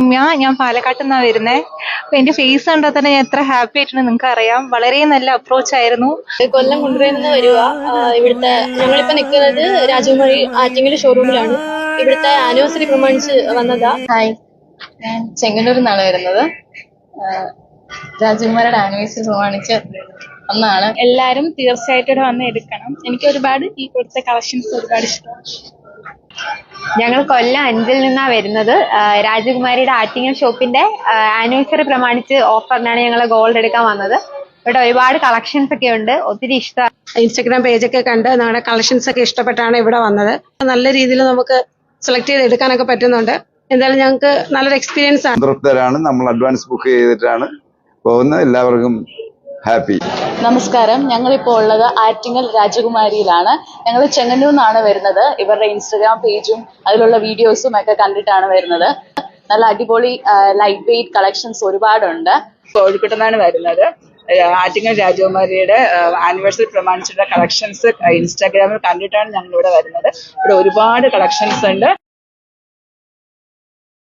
രമ്യ, ഞാൻ പാലക്കാട്ടിൽ നിന്നാണ് വരുന്നത്. അപ്പൊ എന്റെ ഫേസ് കണ്ടാൽ തന്നെ ഞാൻ എത്ര ഹാപ്പി ആയിട്ടുണ്ട് നിങ്ങൾക്ക് അറിയാം. വളരെ നല്ല അപ്രോച്ച് ആയിരുന്നു. കൊല്ലം കുണ്ടറയിൽ നിന്ന് വരിക. ഇവിടുത്തെ ഞങ്ങളിപ്പോ നിൽക്കുന്നത് രാജകുമാരി ആറ്റിങ്ങൽ ഷോറൂമിലാണ്. ഇവിടുത്തെ ആനിവേഴ്സറി പ്രമാണിച്ച് വന്നതാ. ഹായ്, ഞാൻ ചെങ്ങന്നൂരിൽ നിന്നാണ് വരുന്നത്. രാജകുമാരിയുടെ ആനിവേഴ്സറി പ്രമാണിച്ച് ഒന്നാണ്. എല്ലാരും തീർച്ചയായിട്ടും ഇവിടെ വന്ന് എടുക്കണം. എനിക്ക് ഒരുപാട് ഈ കൊടുത്ത കളക്ഷൻസ് ഒരുപാട് ഇഷ്ടമാണ്. ഞങ്ങൾ കൊല്ലം 5-ൽ നിന്നാണ് വരുന്നത്. രാജകുമാരിയുടെ ആറ്റിങ്ങൽ ഷോപ്പിന്റെ ആനിവേഴ്സറി പ്രമാണിച്ച് ഓഫറിനാണ് ഞങ്ങൾ ഗോൾഡ് എടുക്കാൻ വന്നത്. ഇവിടെ ഒരുപാട് കളക്ഷൻസ് ഒക്കെ ഉണ്ട്, ഒത്തിരി ഇഷ്ടമാണ്. ഇൻസ്റ്റഗ്രാം പേജൊക്കെ കണ്ട് നമ്മുടെ കളക്ഷൻസ് ഒക്കെ ഇഷ്ടപ്പെട്ടാണ് ഇവിടെ വന്നത്. നല്ല രീതിയിൽ നമുക്ക് സെലക്ട് ചെയ്ത് എടുക്കാനൊക്കെ പറ്റുന്നുണ്ട്. എന്തായാലും ഞങ്ങൾക്ക് നല്ലൊരു എക്സ്പീരിയൻസ് ആണ്. സംതൃപ്തരാണ്. നമ്മൾ അഡ്വാൻസ് ബുക്ക് ചെയ്തിട്ടാണ് പോകുന്നത്. എല്ലാവർക്കും ഹാപ്പി. നമസ്കാരം, ഞങ്ങളിപ്പോൾ ഉള്ളത് ആറ്റിങ്ങൽ രാജകുമാരിയിലാണ്. ഞങ്ങൾ ചെങ്ങന്നൂരിൽ നിന്നാണ് വരുന്നത്. ഇവരുടെ ഇൻസ്റ്റഗ്രാം പേജും അതിലുള്ള വീഡിയോസും ഒക്കെ കണ്ടിട്ടാണ് വരുന്നത്. നല്ല അടിപൊളി ലൈറ്റ് വെയിറ്റ് കളക്ഷൻസ് ഒരുപാടുണ്ട്. കോഴിക്കോട്ട് നിന്നാണ് വരുന്നത്. ആറ്റിങ്ങൽ രാജകുമാരിയുടെ ആനിവേഴ്സറി പ്രമാണിച്ചിട്ടുള്ള കളക്ഷൻസ് ഇൻസ്റ്റാഗ്രാമിൽ കണ്ടിട്ടാണ് ഞങ്ങൾ ഇവിടെ വരുന്നത്. ഇവിടെ ഒരുപാട് കളക്ഷൻസ് ഉണ്ട്.